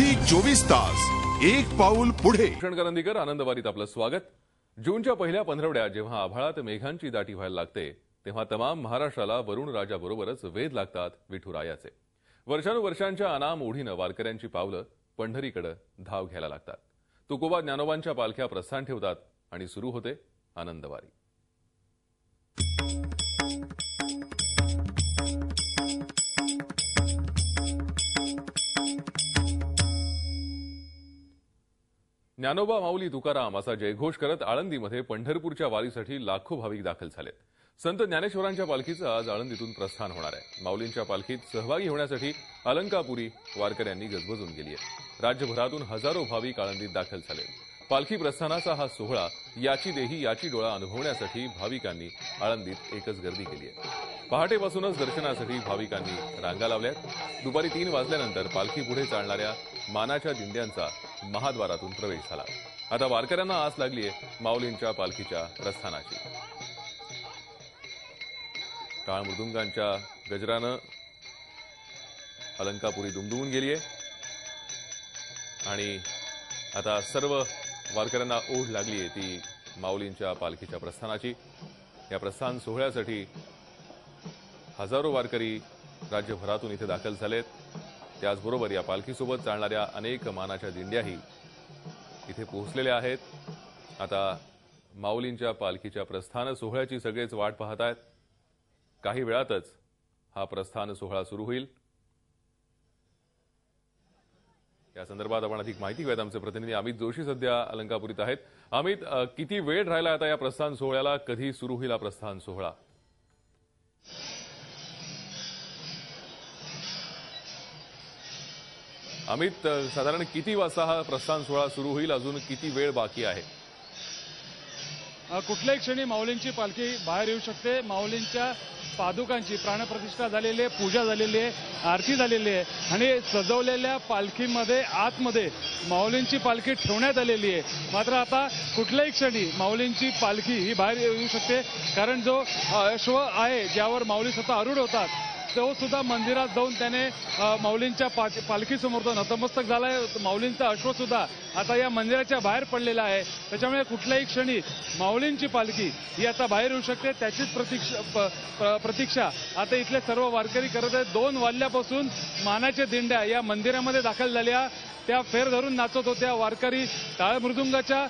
Zee 24 तास एक पाऊल पुढे। भूषण करंदीकर आनंदवारीत आपलं स्वागत। जूनच्या पहिल्या पंधरवड्यात जेव्हा आभाळात मेघांची दाटी व्हायला लागते तेव्हा तमाम महाराष्ट्राला वरुण राजाबरोबरच वेध लागतात विठुरायाचे। वर्षानुवर्षांच्या अनाम ओढीनं वारकऱ्यांची पावलं पंढरीकडे धाव घ्यायला लागतात। तुकोबा ज्ञानोबांच्या पालख्या प्रस्थान ठेवतात आणि सुरू होते आनंदवारी। ज्ञानोबा माऊली तुकाराम असा जयघोष करत आळंदीमध्ये पंढरपूरच्या वारीसाठी लाखो भाविक दाखल झालेत। संत ज्ञानेश्वरांच्या पालखीचं आज आळंदीतून प्रस्थान होणार आहे। माऊलींच्या पालखीत सहभागी होण्यासाठी अलंकापुरी वारकऱ्यांनी गजबजून गेली आहे। राज्यभरातून हजारो भाविक आळंदीत दाखल झाले। पालखी प्रस्थानाचा हा सोहळा याची देही याची डोळा अनुभवण्यासाठी भाविकांनी आळंदीत एकच गर्दी केली आहे। पहाटेपासूनच दर्शनासाठी भाविकांनी रांगा लावल्यात। दुपारी 3 वाजल्यानंतर पालखी पुढे चालणाऱ्या मानाच्या दिंड्यांचा महाद्वारातून प्रवेश झाला। आता वारकऱ्यांना आस लागली आहे माऊलींच्या पालखीच्या प्रस्थानाची। टाळ मृदुंगांच्या गजरानं अलंकापुरी दुमदुमून गेली आहे आणि आता सर्व वारकऱ्यांना ओढ लागली आहे ती माऊलींच्या पालखीच्या प्रस्थानाची। या प्रस्थान सोहळ्यासाठी हजारो वारकरी राज्यभरातून इथे दाखल झालेत। त्याचबरोबर या पालखीसोबत चालणाऱ्या अनेक मानाच्या दिंड्याही इथे पोहोचलेल्या आहेत। आता माऊलींच्या पालखीच्या प्रस्थान सोहळ्याची सगळेच वाट पाहत आहेत। काही वेळातच हा प्रस्थान सोहळा सुरू होईल। या संदर्भात आपण अधिक माहिती घेऊयात। आमचे प्रतिनिधी अमित जोशी सध्या अलंकापुरीत आहेत। अमित, किती वेळ राहिला आता या प्रस्थान सोहळ्याला? कधी सुरू होईल हा प्रस्थान सोहळा? अमित, साधारण किती वाजता हा प्रस्थान सोहळा सुरू होईल? अजून किती वेळ बाकी आहे? कुठल्याही क्षणी माऊलींची पालखी बाहेर येऊ शकते। माऊलींच्या पादुकांची प्राणप्रतिष्ठा झालेली आहे, पूजा झालेली आहे, आरती झालेली आहे आणि सजवलेल्या पालखीमध्ये आतमध्ये माऊलींची पालखी ठेवण्यात आलेली आहे। मात्र आता कुठल्याही क्षणी माऊलींची पालखी ही बाहेर येऊ शकते, कारण जो अश्व आहे ज्यावर माऊली स्वतः आरूढ होतात तो सुद्धा मंदिरात जाऊन त्याने माऊलींच्या पालखीसमोर तो नतमस्तक झालाय। माऊलींचा अश्व सुद्धा आता या मंदिराच्या बाहेर पडलेला आहे। त्याच्यामुळे कुठल्याही क्षणी माऊलींची पालखी ही आता बाहेर येऊ शकते, त्याचीच प्रतीक्षा आता इथले सर्व वारकरी करत आहेत। 2 वाजल्यापासून मानाच्या दिंड्या या मंदिरामध्ये दाखल झाल्या, त्या फेर धरून नाचत होत्या। वारकरी टाळ मृदुंगाच्या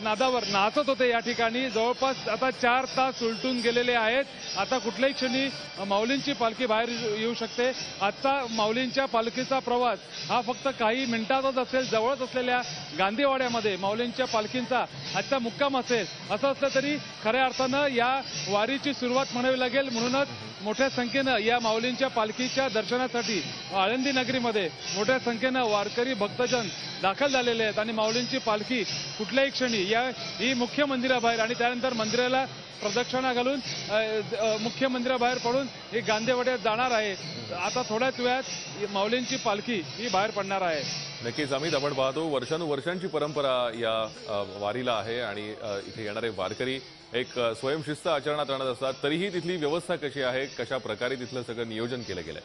नादावर नाचत होते। या ठिकाणी जवळपास आता 4 तास उलटून गेलेले आहेत। आता कुठल्याही क्षणी माऊलींची पालखी बाहेर येऊ शकते। आजचा माऊलींच्या पालखीचा प्रवास हा फक्त काही मिनिटातच असेल। जवळच असलेल्या गांधीवाड्यामध्ये माऊलींच्या पालखींचा आजचा मुक्काम असेल। असं असलं तरी खऱ्या अर्थानं या वारीची सुरुवात म्हणावी लागेल। म्हणूनच मोठ्या संख्येनं या माऊलींच्या पालखीच्या दर्शनासाठी आळंदी नगरीमध्ये मोठ्या संख्येनं वारकरी भक्तजन दाखल झालेले आहेत आणि माऊलींची पालखी कुठल्याही क्षणी ही मुख्य मंदिराबाहेर आणि त्यानंतर मंदिराला प्रदक्षिणा घालून मुख्य मंदिराबाहेर पडून ही गांधीवाड्यात जाणार आहे। आता थोड्याच वेळात माऊलींची पालखी ही बाहेर पडणार आहे। नक्कीच अमित, आपण पाहतो वर्षानुवर्षांची परंपरा या वारीला आहे आणि इथे येणारे वारकरी एक स्वयंशिस्त आचरणात आणत असतात। तरीही तिथली व्यवस्था कशी आहे, कशा प्रकारे तिथलं सगळं नियोजन केलं गेलंय?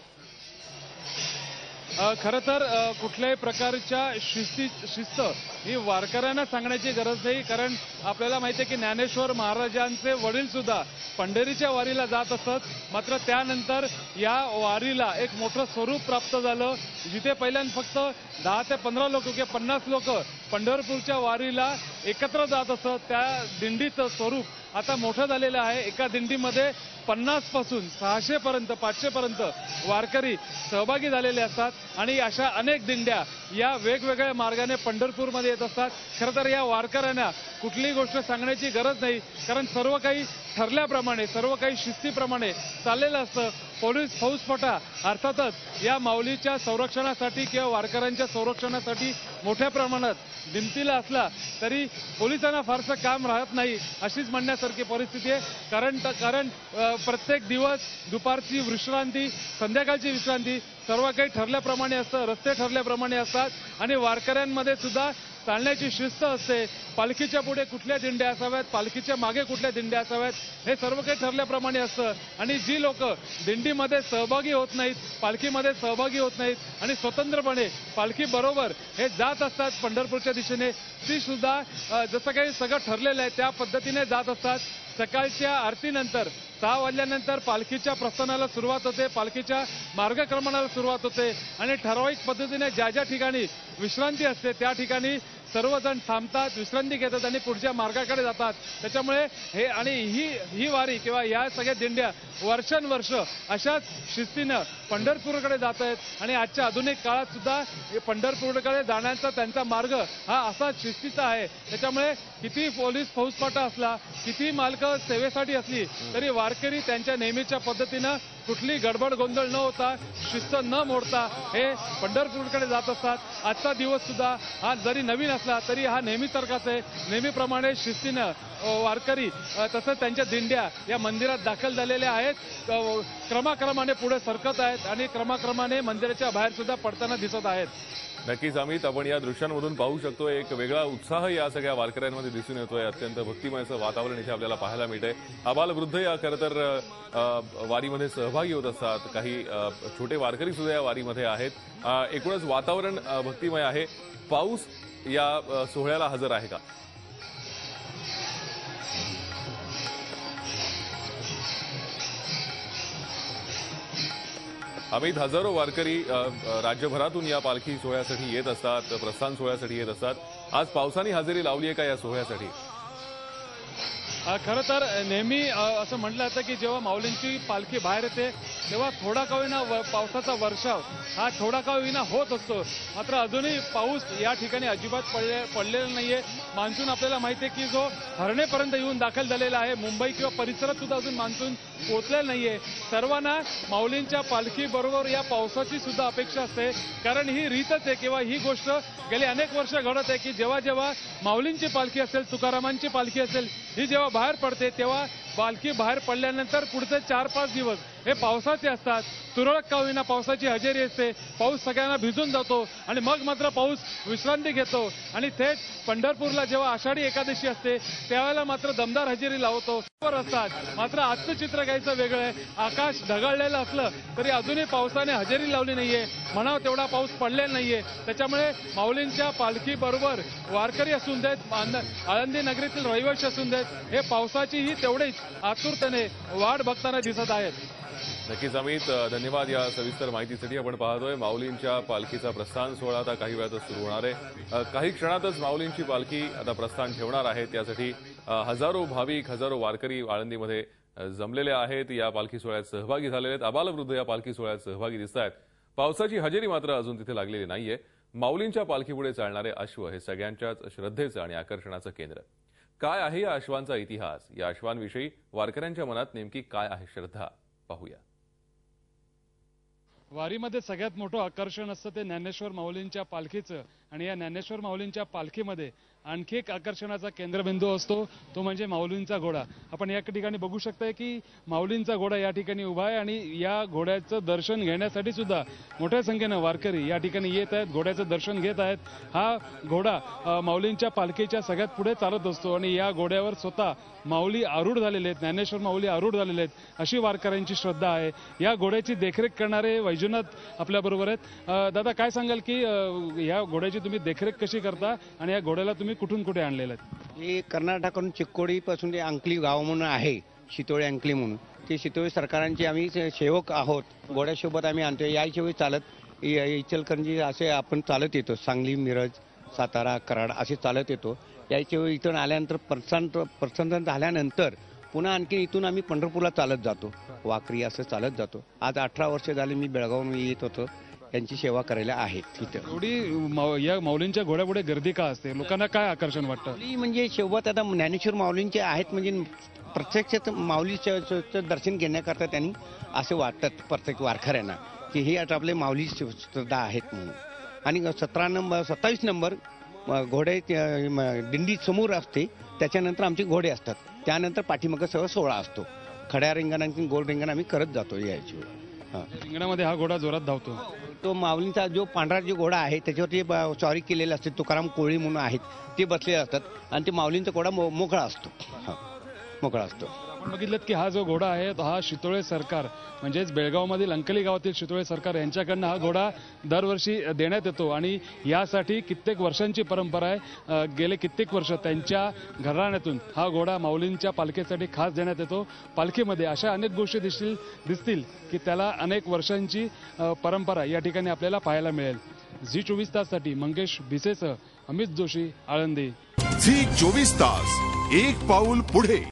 खरं तर कुठल्याही प्रकारच्या शिस्त ही वारकऱ्यांना सांगण्याची गरज नाही, कारण आपल्याला माहिती आहे की ज्ञानेश्वर महाराजांचे वडील सुद्धा पंढरीच्या वारीला जात असत। मात्र त्यानंतर या वारीला एक मोठं स्वरूप प्राप्त झालं, जिथे पहिल्यांदा फक्त 10 ते 15 लोक किंवा 50 लोक पंढरपूरच्या वारीला एकत्र जात असत। त्या दिंडीचं स्वरूप आता मोठं झालेलं आहे। एका दिंडीमध्ये 50 पासून 600 पर्यंत 500 पर्यंत वारकरी सहभागी झालेले असतात आणि अशा अनेक दिंड्या या वेगवेगळ्या मार्गाने पंढरपूरमध्ये येत असतात। खरं तर या वारकऱ्यांना कुठलीही गोष्ट सांगण्याची गरज नाही, कारण सर्व काही ठरल्याप्रमाणे सर्व काही शिस्तीप्रमाणे चाललेलं असतं। पोलीस फौजफाटा अर्थातच या माऊलीच्या संरक्षणासाठी किंवा वारकऱ्यांच्या संरक्षणासाठी मोठ्या प्रमाणात दिमतीला असला तरी पोलिसांना फारसं काम राहत नाही अशीच म्हणण्यासारखी परिस्थिती आहे। कारण प्रत्येक दिवस दुपारची विश्रांती, संध्याकाळची विश्रांती सर्व काही ठरल्याप्रमाणे असतं, रस्ते ठरल्याप्रमाणे असतात आणि वारकऱ्यांमध्ये सुद्धा चालण्याची शिस्त असते, पालखीच्या पुढे कुठल्या दिंड्या असाव्यात, पालखीच्या मागे कुठल्या दिंड्या असाव्यात, हे सर्व काही ठरल्याप्रमाणे असतं. आणि जी लोक दिंडीमध्ये सहभागी होत नाहीत, पालखीमध्ये सहभागी होत नाहीत आणि स्वतंत्रपणे पालखी बरोबर हे जात असतात पंढरपूरच्या दिशेने, ती सुद्धा जसं काही सगळं ठरलेलं आहे त्या पद्धतीने जात असतात. सकाळच्या आरतीनंतर 6 वाजल्यानंतर पालखीच्या प्रस्थानाला सुरुवात होते, पालखीच्या मार्गक्रमणाला सुरुवात होते आणि ठराविक पद्धतीने ज्या ज्या ठिकाणी विश्रांती असते त्या ठिकाणी सर्वजण थांबतात, विश्रांती घेतात आणि पुढच्या मार्गाकडे जातात. त्याच्यामुळे हे आणि ही वारी किंवा या सगळ्या दिंड्या वर्षानुवर्ष अशाच शिस्तीनं पंढरपूरकडे जात आहेत आणि आजच्या आधुनिक काळात सुद्धा पंढरपूरकडे जाण्याचा त्यांचा मार्ग हा असाच शिस्तीचा आहे. त्याच्यामुळे किती पोलीस फौजफाटा असला, किती मालकं सेवेसाठी असली तरी वारकरी त्यांच्या नेहमीच्या पद्धतीनं कुठली गडबड गोंधळ न होता, शिस्त न मोडता हे पंढरपूरकडे जात असतात. आजचा दिवस सुद्धा हा जरी नवीन असला तरी हा नेहमीसारखाच आहे. नेहमीप्रमाणे शिस्तीनं वारकरी तसंच त्यांच्या दिंड्या या मंदिरात दाखल झालेल्या आहेत, क्रमाक्रमाने पुढे सरकत आहेत आणि क्रमाक्रमाने मंदिराच्या बाहेर सुद्धा पडताना दिसत आहेत. नक्कीच अमित, आपण या दृश्यांमधून पाहू शकतो एक वेगळा उत्साह या सगळ्या वारकऱ्यांमध्ये दिसून येतोय. अत्यंत भक्तिमयचं वातावरण इथे आपल्याला पाहायला मिळतंय. आबालवृद्ध या खरं तर वारीमध्ये सहभागी होत असतात, काही छोटे वारकरी सुद्धा या वारीमध्ये आहेत. एकूणच वातावरण भक्तिमय आहे. पाऊस या सोहळ्याला हजर आहे का? अमित, हजारो वारकरी राज्यभरातून या पालखी सोहळ्यासाठी येत असतात, प्रस्थान सोहळ्यासाठी येत असतात. आज पावसाने हजेरी लावली आहे का या सोहळ्यासाठी? खरं तर नेहमी असं म्हटलं जातं की जेव्हा माऊलींची पालखी बाहेर येते तेव्हा थोडा का होईना पावसाचा वर्षाव हा थोडा का होईना होत असतो. मात्र अजूनही पाऊस या ठिकाणी अजिबात पडलेला नाहीये. मान्सून आपल्याला माहिती आहे की जो हरणेपर्यंत येऊन दाखल झालेला आहे. मुंबई किंवा परिसरात सुद्धा अजून मान्सून पोहोचलेला नाहीये. सर्वांना माऊलींच्या पालखी बरोबर या पावसाची सुद्धा अपेक्षा असते, कारण ही रीतच आहे किंवा ही गोष्ट गेली अनेक वर्ष घडत आहे की जेव्हा जेव्हा माऊलींची पालखी असेल, तुकारामांची पालखी असेल, ही जेव्हा बाहेर पडते तेव्हा पालखी बाहेर पडल्यानंतर पुढचे 4-5 दिवस हे पावसाचे असतात. तुरळक का होईना पावसाची हजेरी असते, पाऊस सगळ्यांना भिजून जातो आणि मग मात्र पाऊस विश्रांती घेतो आणि थेट पंढरपूरला जेव्हा आषाढी एकादशी असते त्यावेळेला मात्र दमदार हजेरी लावतो असतात. मात्र आजचं चित्र घ्यायचं वेगळं आहे. आकाश ढगाळलेलं असलं तरी अजूनही पावसाने हजेरी लावली नाहीये, म्हणावं तेवढा पाऊस पडलेला नाहीये. त्याच्यामुळे माऊलींच्या पालखी बरोबर वारकरी असून देत, आळंदी नगरीतील रहिवासी असून देत, हे पावसाची ही तेवढीच आतुरतेने वाट बघताना दिसत आहेत. नक्कीच अमित, धन्यवाद या सविस्तर माहितीसाठी. आपण पाहतोय माऊलींच्या पालखीचा प्रस्थान सोहळा आता काही वेळातच सुरू होणार आहे. काही क्षणातच माऊलींची पालखी आता प्रस्थान ठेवणार आहे. त्यासाठी हजारो भाविक, हजारो वारकरी आळंदीमध्ये जमलेले आहेत, या पालखी सोहळ्यात सहभागी झालेले आहेत. आबालवृद्ध या पालखी सोहळ्यात सहभागी दिसत आहेत. पावसाची हजेरी मात्र अजून तिथे लागलेली नाहीये. माऊलींच्या पालखीपुढे चालणारे अश्व हे सगळ्यांच्याच श्रद्धेचं आणि आकर्षणाचं केंद्र. काय आहे या अश्वांचा इतिहास? या अश्वांविषयी वारकऱ्यांच्या मनात नेमकी काय आहे श्रद्धा? पाहूया. वारीमध्ये सगळ्यात मोठं आकर्षण असतं ते ज्ञानेश्वर माऊलींच्या पालखीचं आणि या ज्ञानेश्वर माऊलींच्या पालखीमध्ये आणखी एक आकर्षणाचा केंद्रबिंदू असतो, तो म्हणजे माऊलींचा घोडा. आपण या ठिकाणी बघू शकताय की माऊलींचा घोडा या ठिकाणी उभा आहे आणि या घोड्याचं दर्शन घेण्यासाठी सुद्धा मोठ्या संख्येनं वारकरी या ठिकाणी येत आहेत, घोड्याचं दर्शन घेत आहेत. हा घोडा माऊलींच्या पालखीच्या सगळ्यात पुढे चालत असतो आणि या घोड्यावर स्वतः माऊली आरूढ झालेले आहेत, ज्ञानेश्वर माऊली आरूढ झालेले आहेत, अशी वारकऱ्यांची श्रद्धा आहे. या घोड्याची देखरेख करणारे वैजनाथ आपल्याबरोबर आहेत. दादा, काय सांगाल की या घोड्याची तुम्ही देखरेख कशी करता आणि या घोड्याला तुम्ही कुठून कुठे आणलेलं आहे? हे कर्नाटकातून चिक्कोडीपासून ते अंकली गाव म्हणून आहे, शितोळे अंकली म्हणून. ते शितोळे सरकारांचे आम्ही सेवक आहोत. घोड्यासोबत आम्ही आणतो. याशिवाय चालत इचलकरंजी असे आपण चालत येतो, सांगली, मिरज, सातारा, कराड असे चालत येतो. याशिवाय इथून आल्यानंतर प्रस्थान झाल्यानंतर पुन्हा आणखी इथून आम्ही पंढरपूरला चालत जातो, वाकरी असं चालत जातो. आज 18 वर्ष झाले मी बेळगावहून येत होतो, त्यांची सेवा करायला आहेत तिथं. एवढी या माऊलींच्या घोड्यापुढे गर्दी का असते? लोकांना काय आकर्षण वाटतं? म्हणजे सोबत आता ज्ञानेश्वर माऊलींचे आहेत, म्हणजे प्रत्यक्षात माऊलीचं दर्शन घेण्याकरता त्यांनी असं वाटतात प्रत्येक वारकऱ्यांना की हे आता आपले माऊली श्रद्धा आहेत म्हणून. आणि 27 नंबर घोडे दिंडी समोर असते, त्याच्यानंतर आमचे घोडे असतात, त्यानंतर पाठीमागं सगळं सोहळा असतो. खड्या रिंगण आणि गोल रिंगण आम्ही करत जातो. यायची रिंगणामध्ये हा घोडा जोरात धावतो. तो माऊलींचा जो पांढरा जो घोडा आहे त्याच्यावरती स्वारी केलेले असते, तुकाराम कोळी म्हणून आहेत ते बसलेले असतात आणि ते माऊलींचा घोडा मोकळा असतो. मोकळा असतो. आपण बघितलं की हा जो घोडा आहे तो हा शितोळे सरकार म्हणजेच बेळगावमधील अंकली गावातील शितोळे सरकार यांच्याकडनं हा घोडा दरवर्षी देण्यात येतो आणि यासाठी कित्येक वर्षांची परंपरा आहे. गेले कित्येक वर्ष त्यांच्या घराण्यातून हा घोडा माऊलींच्या पालखीसाठी खास देण्यात येतो. पालखीमध्ये अशा अनेक गोष्टी दिसतील की त्याला अनेक वर्षांची परंपरा या ठिकाणी आपल्याला पाहायला मिळेल. झी 24 ताससाठी मंगेश भिसेसह अमित जोशी, आळंदी. झी 24 तास एक पाऊल पुढे.